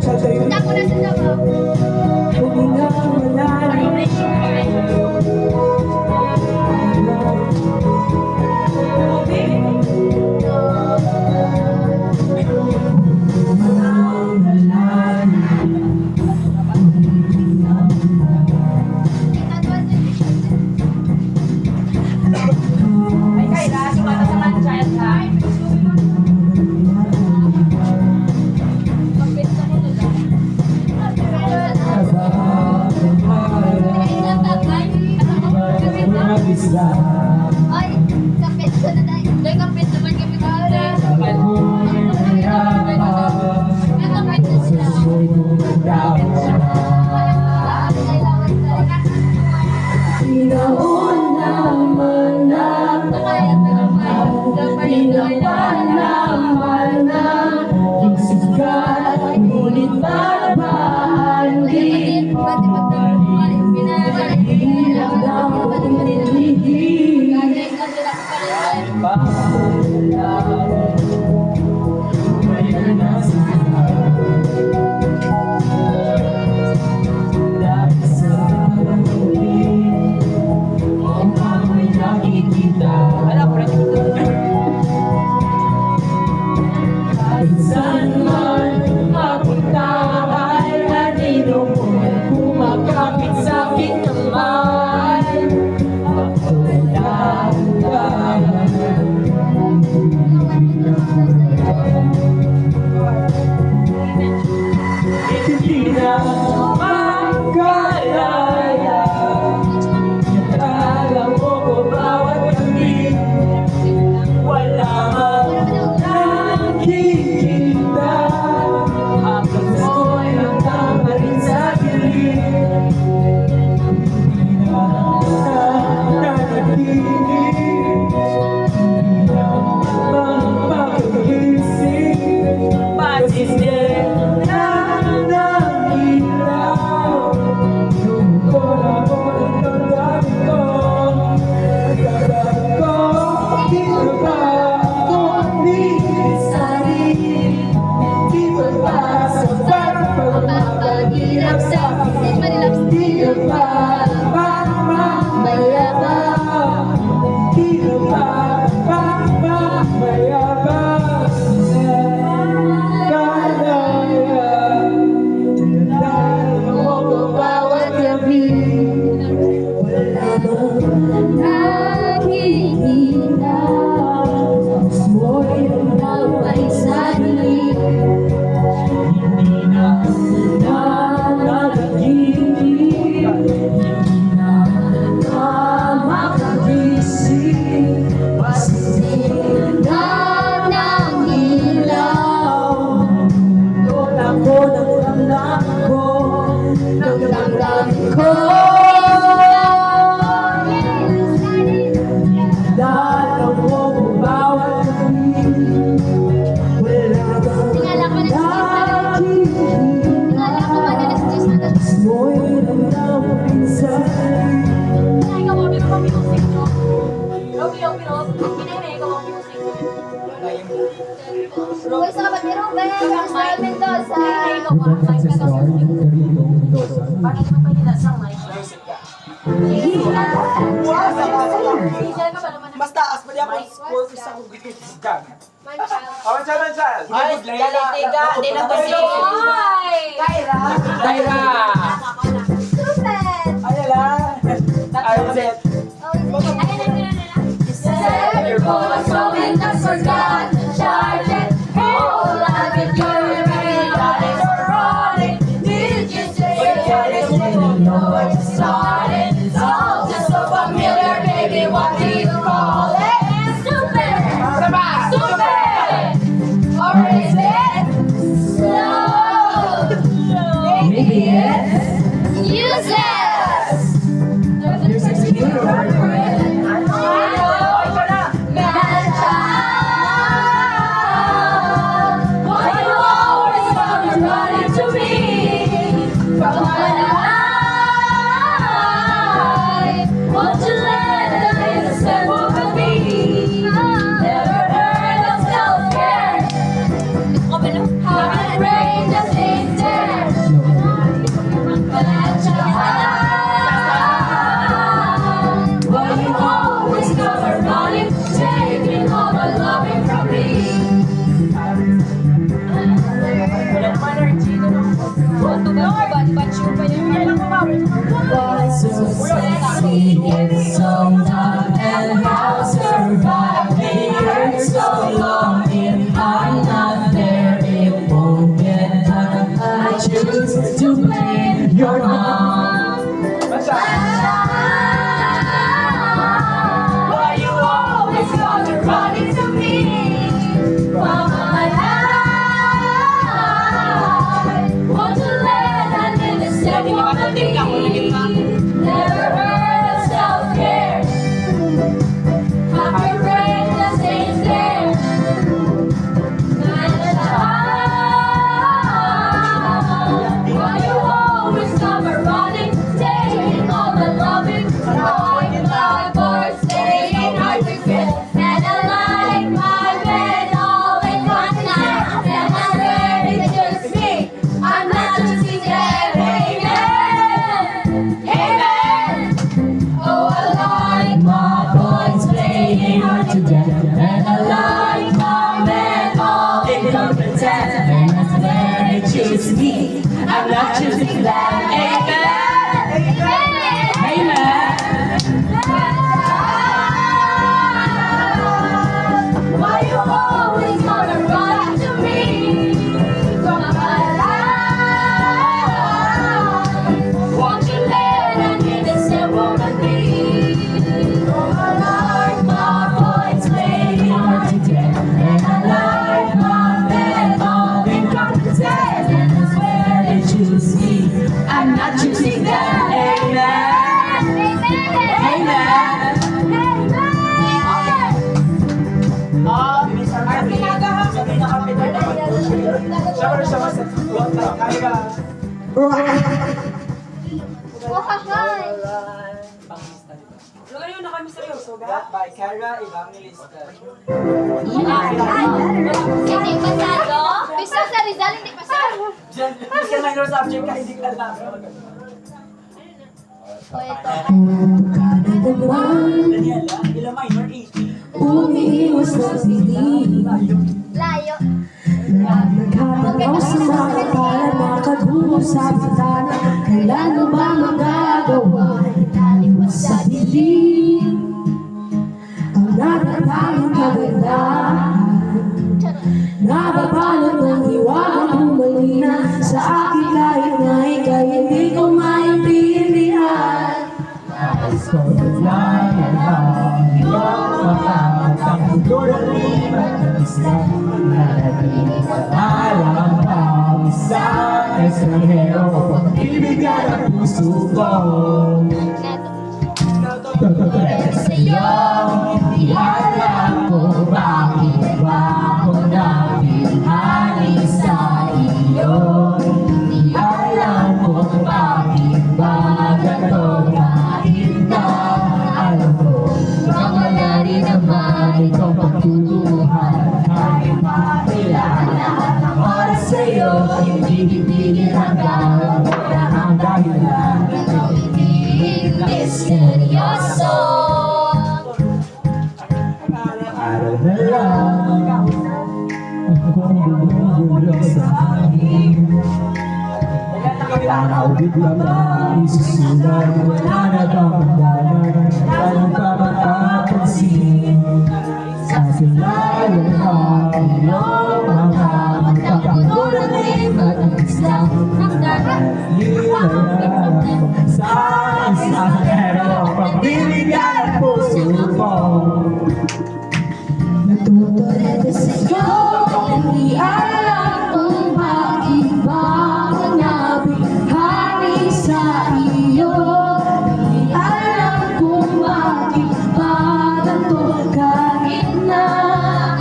Tapo na sa Davao. Ay, kapit sa na tayo. Dahil kapit naman kami kala. Kapit na sila. Pinauna man na, pinapan naman na, isikat, ngunit parabaan din. Hirap daw pinilihim, saan man mapunta ay anino mo kumakapit sa aking kamay. Ako hindi na magkalaya, akala mo ko bawat gabi wala mang nakikita. Ang ako'y hanggang pa rin sa piling, hindi na nanatinig, hindi na magpapagising. Pasisip na ng ilaw, yung bola-bola ng dami ko, nagdadami ko, dito ba ako nilisari? Dito ba sa pagpapagirap sa akin? Dito ba pagmamayabang? Dito ba pagmamayabang? Kalaya, tinandaan mo ko bawat gabi, wala nang nakikita. Tapos mo'y nagpapay sa dilim, hindi na nanaginip, hindi na makagising. Pasisin na ng ilaw, doon ako nagdamdam ko. Dalaw mo ko bawat gabi, wala bang nakikita. Mo'y nagdamdam sa Uy, sa kapatid Ruben, Rafael Mendoza. Mas taas pa di ako score ko sa Google. Mansal. Ay, dalitiga, di na kasi. Kaira. Ruben. Ayala. Ayala. your phone, so it does forgot to charge it. Hold on with your memory, got it running. Did you say it? Didn't know where to start it. It's all just so familiar, baby. What do you call it? Stupid, stupid, or is it slow? Maybe it's useless. There's a secret word for it. Ba't-ba't-ba't pa yun? What's so sexy, it's so dumb, and how surviving hurt so long. If I'm not there, it won't get done. I choose to blame your mom. Why you always gotta run into me from my life? Want to let an innocent woman be? Never heard of self-care. Half your brain just ain't there. Why you always come running, taking all the loving, throwing love for staying hard to get. And I like my bed all in one night. And I'm ready, it's just me. I'm not just a dead. Amen. Amen. Oh, I like my boys playing hard to get. And I like my men all incompetent. And that's where they choose me. I'm not choosing them. Amen. Amen. Why you always gonna run to me from my life? Won't you let an innocent woman be? Oh, I like my boys playing hard to get, and I like my men all incompetent, and that's where they choose me. I'm not choosing them. Amen. Siyempre siya masatulog na kaya. Ano yun? Nakamisteryoso Got by Cara Evangelista. Hindi pasado? Bisa sa Rizal, hindi pasado. Diyan, kasi minor subject ka, hindi ka alam. O ito. Daniel, ilang minor? 80. Umiiwas na piling. Layo. Nagkakataw sa mga kala, nakadulong sa bitana. Kailan mo ba magagawa? Italiwas sa dilim. Ang natatanging kagandahan, nababalot ng hiwagang humalina sa akin kahit na ika'y hindi ko maintindihan. Nais ko lang ang iyong makamatang hulurin at isang nanaginip na alam pa isang estranghero pag-ibigan ang puso ko. Totoo sa'yo, hindi alam kung bakit ba ako nabilhanin sa iyo. Hindi alam kung bakit ba ganito kahit na alam ko. Baka wala rin naman itong pagtutuhan. Kahit makilaan lahat ng oras sa'yo, hindi bibigyan hanggang wala ang dahilan. Ikaw hindi misteryoso. Aral na lang kung bumubulong sa akin. Araw bigla lang isusunod, wala na damdaman, walang ka makapansin. Sa silayan ng iyong mga magkakatulad at ang isang hinayaran sa isang hero, pagbibigyan ang puso ko. Natutuloy sa'yo, hindi alam kung bakit ba ako nabihari sa iyo. Hindi alam kung bakit ba ganito kahit na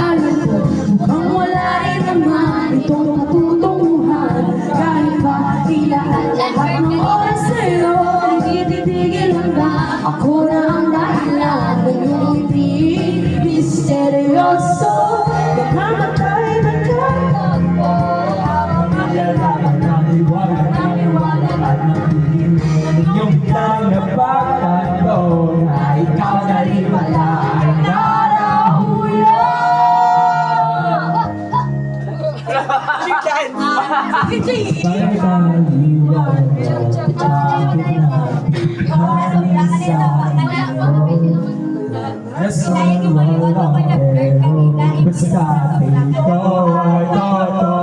alam ko. Mukhang wala rin naman itong patutunguhan. Kahit ba ilaan lahat ng oras sa'yo, hindi titigil hanggang ako na ang dahilan ng iyong ibig. Misteryoso, nakamatay na katagpo. Nilalaman ng liwanag at nagiging inyong lang na pagkanto na ikaw na rin pala ay narahulog. Chicken! Bye-bye. Yes, basta ikaw ay totoo.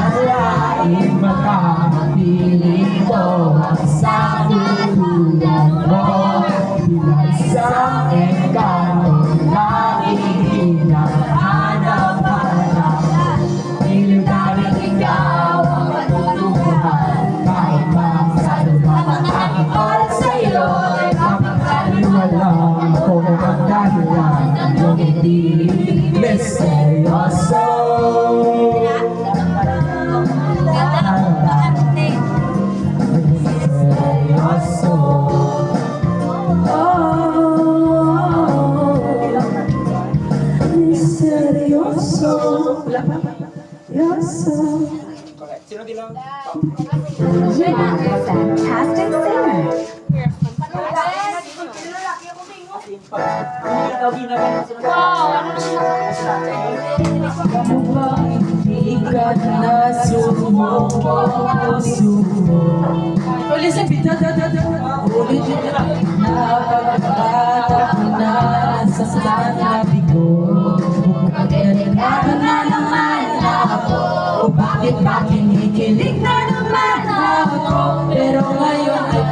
Alain makapiling ko sa tulungan mo. Bilang isang engkanto na hinahanap-hanap. Niligaring ikaw ang matulungan. Kahit masyado pa ang aking oras sa'yo, ay mapagkaliwala ko ang dahilan ng iyong hindi misteryoso. Misteryoso. Misteryoso. Misteryoso. Correct. Sino bilang? You're a fantastic singer. Hindi ka na sumuko. Ulit sa bita, ulit napagkata na sa sanabi ko. Ganado na naman ako. Bakit ba kinikilig na naman ako? Pero ngayon ay